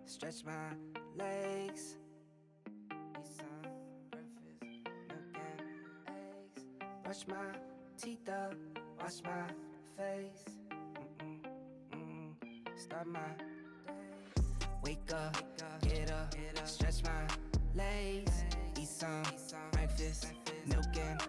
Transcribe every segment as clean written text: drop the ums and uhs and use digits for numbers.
stretch my legs, eat some breakfast, milk and eggs, brush my teeth up, wash my face, start my day, wake up, get up, stretch my legs, eat some breakfast, milk and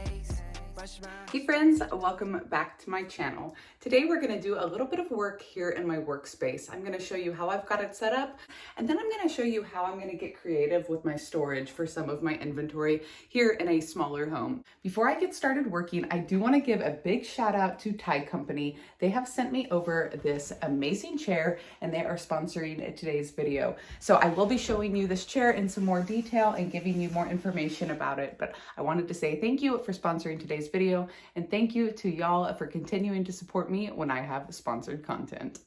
eggs, brush my... Hey friends, welcome back to my channel. Today we're going to do a little bit of work here in my workspace. I'm going to show you how I've got it set up, and then I'm going to show you how I'm going to get creative with my storage for some of my inventory here in a smaller home. Before I get started working, I do want to give a big shout out to Tide Company. They have sent me over this amazing chair and they are sponsoring today's video. So I will be showing you this chair in some more detail and giving you more information about it, but I wanted to say thank you for sponsoring today's video, and thank you to y'all for continuing to support me when I have sponsored content.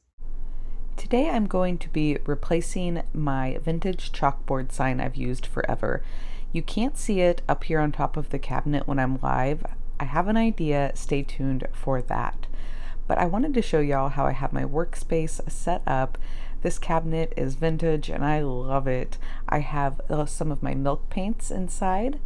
Today I'm going to be replacing my vintage chalkboard sign I've used forever. You can't see it up here on top of the cabinet when I'm live. I have an idea, stay tuned for that. But I wanted to show y'all how I have my workspace set up. This cabinet is vintage and I love it. I have some of my milk paints inside.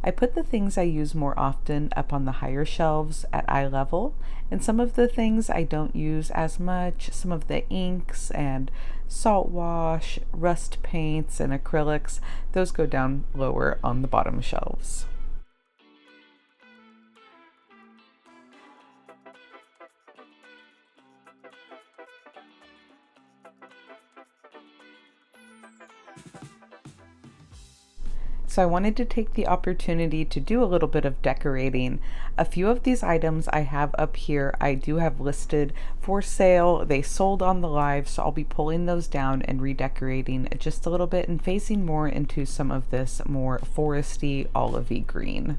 I put the things I use more often up on the higher shelves at eye level, and some of the things I don't use as much, some of the inks and salt wash, rust paints, and acrylics, those go down lower on the bottom shelves. So I wanted to take the opportunity to do a little bit of decorating. A few of these items I have up here I do have listed for sale. They sold on the live, so I'll be pulling those down and redecorating just a little bit and phasing more into some of this more foresty olivey green.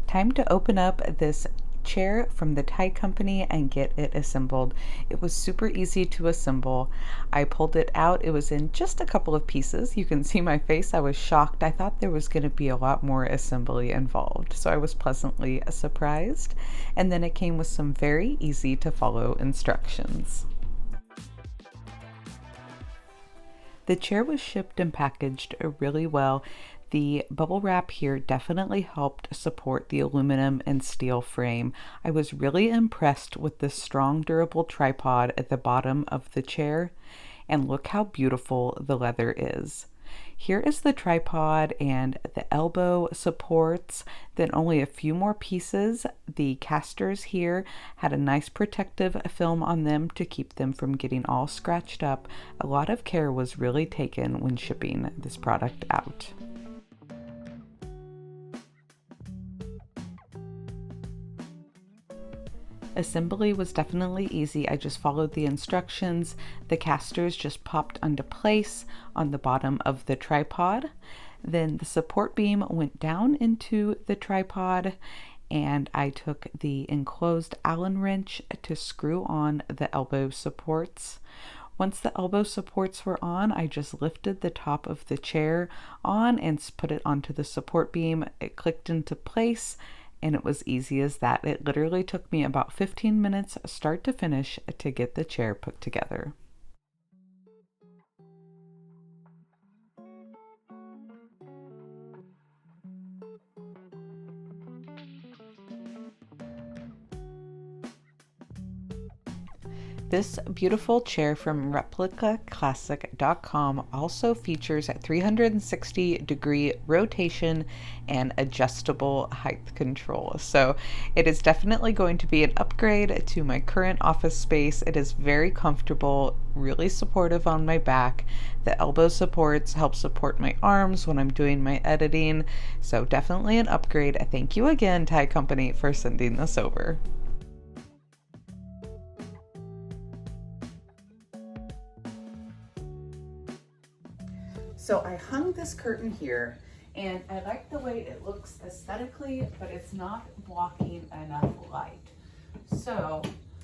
Time to open up this chair from the Tide Company and get it assembled. It was super easy to assemble. I pulled it out. It was in just a couple of pieces. You can see my face. I was shocked. I thought there was going to be a lot more assembly involved, so I was pleasantly surprised. And then it came with some very easy to follow instructions. The chair was shipped and packaged really well. The bubble wrap here definitely helped support the aluminum and steel frame. I was really impressed with the strong, durable tripod at the bottom of the chair, and look how beautiful the leather is. Here is the tripod and the elbow supports, then only a few more pieces. The casters here had a nice protective film on them to keep them from getting all scratched up. A lot of care was really taken when shipping this product out. Assembly was definitely easy. I just followed the instructions. The casters just popped into place on the bottom of the tripod. Then the support beam went down into the tripod, and I took the enclosed Allen wrench to screw on the elbow supports. Once the elbow supports were on, I just lifted the top of the chair on and put it onto the support beam. It clicked into place, and it was easy as that. It literally took me about 15 minutes start to finish to get the chair put together. This beautiful chair from replicaclassic.com also features a 360-degree rotation and adjustable height control. So it is definitely going to be an upgrade to my current office space. It is very comfortable, really supportive on my back. The elbow supports help support my arms when I'm doing my editing. So definitely an upgrade. Thank you again, Tide Company, for sending this over. So I hung this curtain here, and I like the way it looks aesthetically, but it's not blocking enough light. So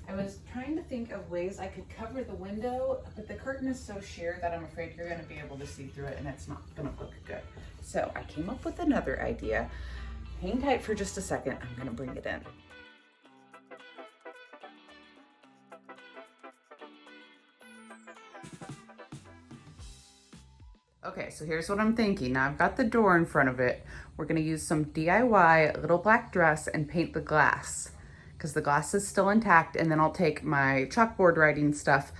I was trying to think of ways I could cover the window, but the curtain is so sheer that I'm afraid you're going to be able to see through it, and it's not going to look good. So I came up with another idea. Hang tight for just a second. I'm going to bring it in. Okay, so here's what I'm thinking. Now I've got the door in front of it. We're gonna use some DIY little black dress and paint the glass because the glass is still intact, and then I'll take my chalkboard writing stuff,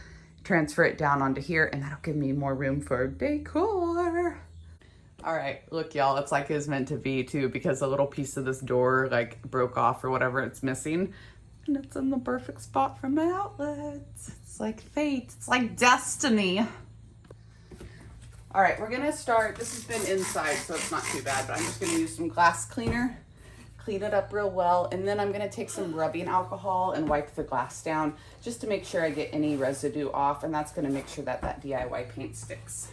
transfer it down onto here, and that'll give me more room for decor. All right, look y'all, it's like it was meant to be too, because a little piece of this door like broke off or whatever it's missing, and it's in the perfect spot for my outlets. It's like fate, it's like destiny. All right, we're gonna start, this has been inside, so it's not too bad, but I'm just gonna use some glass cleaner, clean it up real well, and then I'm gonna take some rubbing alcohol and wipe the glass down just to make sure I get any residue off, and that's gonna make sure that that DIY paint sticks.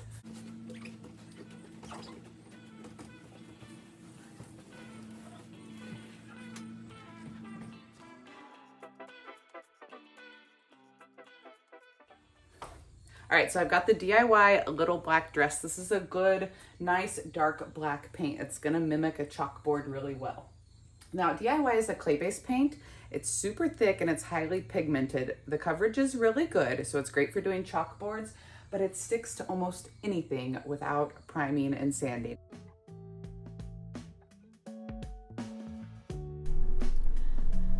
All right, so I've got the DIY little black dress. This is a good, nice, dark black paint. It's gonna mimic a chalkboard really well. Now, DIY is a clay-based paint. It's super thick and it's highly pigmented. The coverage is really good, so it's great for doing chalkboards, but it sticks to almost anything without priming and sanding.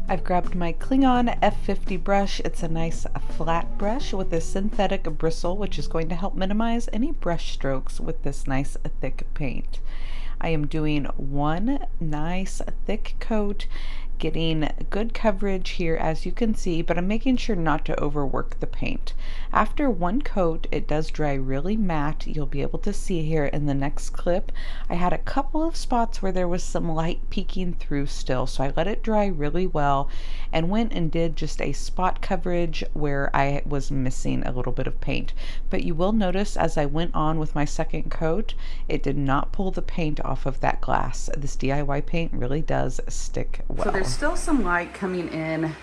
I've grabbed my Klingon F50 brush. It's a nice flat brush with a synthetic bristle, which is going to help minimize any brush strokes with this nice thick paint. I am doing one nice thick coat, getting good coverage here as you can see, but I'm making sure not to overwork the paint. After one coat, it does dry really matte. You'll be able to see here in the next clip. I had a couple of spots where there was some light peeking through still, so I let it dry really well and went and did just a spot coverage where I was missing a little bit of paint. But you will notice as I went on with my second coat, it did not pull the paint off of that glass. This DIY paint really does stick well. So there's still some light coming in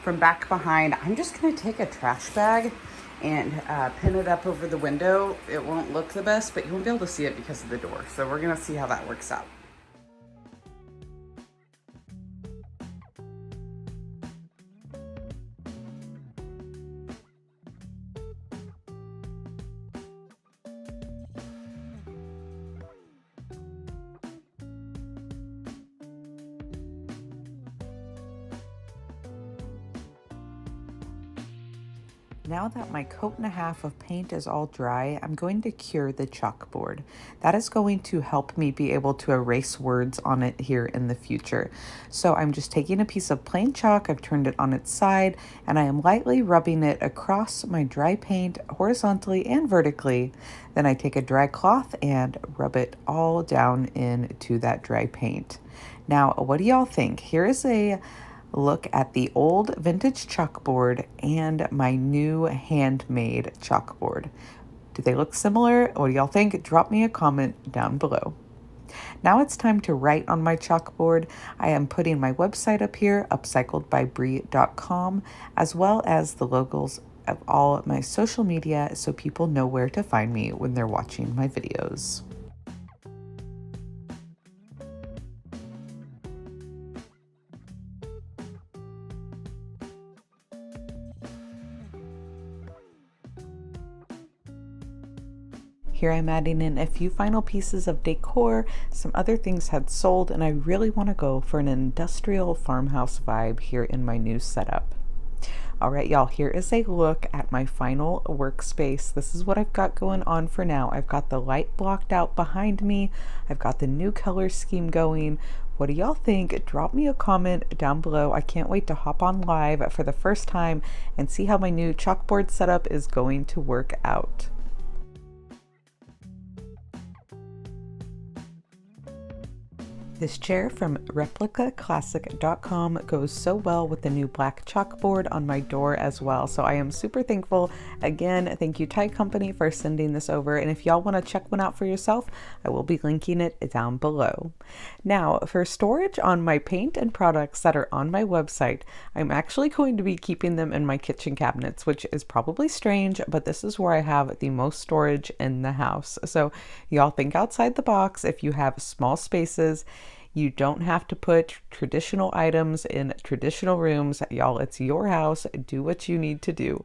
from back behind. I'm just gonna take a trash bag and pin it up over the window. It won't look the best, but you won't be able to see it because of the door. So we're gonna see how that works out. Now that my coat and a half of paint is all dry, I'm going to cure the chalkboard. That is going to help me be able to erase words on it here in the future. So I'm just taking a piece of plain chalk, I've turned it on its side, and I am lightly rubbing it across my dry paint horizontally and vertically. Then I take a dry cloth and rub it all down into that dry paint. Now, what do y'all think? Here is a look at the old vintage chalkboard and my new handmade chalkboard. Do they look similar? What do y'all think? Drop me a comment down below. Now it's time to write on my chalkboard. I am putting my website up here, upcycledbybri.com, as well as the logos of all of my social media so people know where to find me when they're watching my videos. Here I'm adding in a few final pieces of decor. Some other things had sold, and I really want to go for an industrial farmhouse vibe here in my new setup. All right, y'all, here is a look at my final workspace. This is what I've got going on for now. I've got the light blocked out behind me. I've got the new color scheme going. What do y'all think? Drop me a comment down below. I can't wait to hop on live for the first time and see how my new chalkboard setup is going to work out. This chair from replicaclassic.com goes so well with the new black chalkboard on my door as well. So I am super thankful. Again, thank you Tie Company for sending this over. And if y'all want to check one out for yourself, I will be linking it down below. Now, for storage on my paint and products that are on my website, I'm actually going to be keeping them in my kitchen cabinets, which is probably strange, but this is where I have the most storage in the house. So y'all think outside the box. If you have small spaces, you don't have to put traditional items in traditional rooms. Y'all, it's your house. Do what you need to do.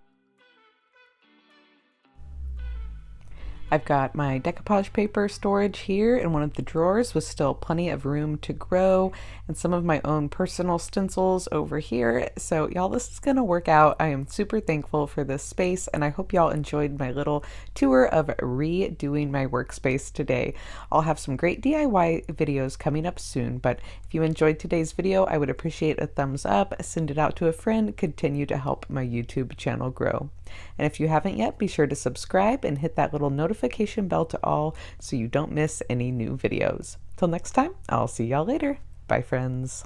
I've got my decoupage paper storage here in one of the drawers with still plenty of room to grow, and some of my own personal stencils over here. So y'all, this is gonna work out. I am super thankful for this space, and I hope y'all enjoyed my little tour of redoing my workspace today. I'll have some great DIY videos coming up soon, but if you enjoyed today's video, I would appreciate a thumbs up, send it out to a friend, continue to help my YouTube channel grow. And if you haven't yet, be sure to subscribe and hit that little notification bell to all so you don't miss any new videos. Till next time, I'll see y'all later. Bye, friends.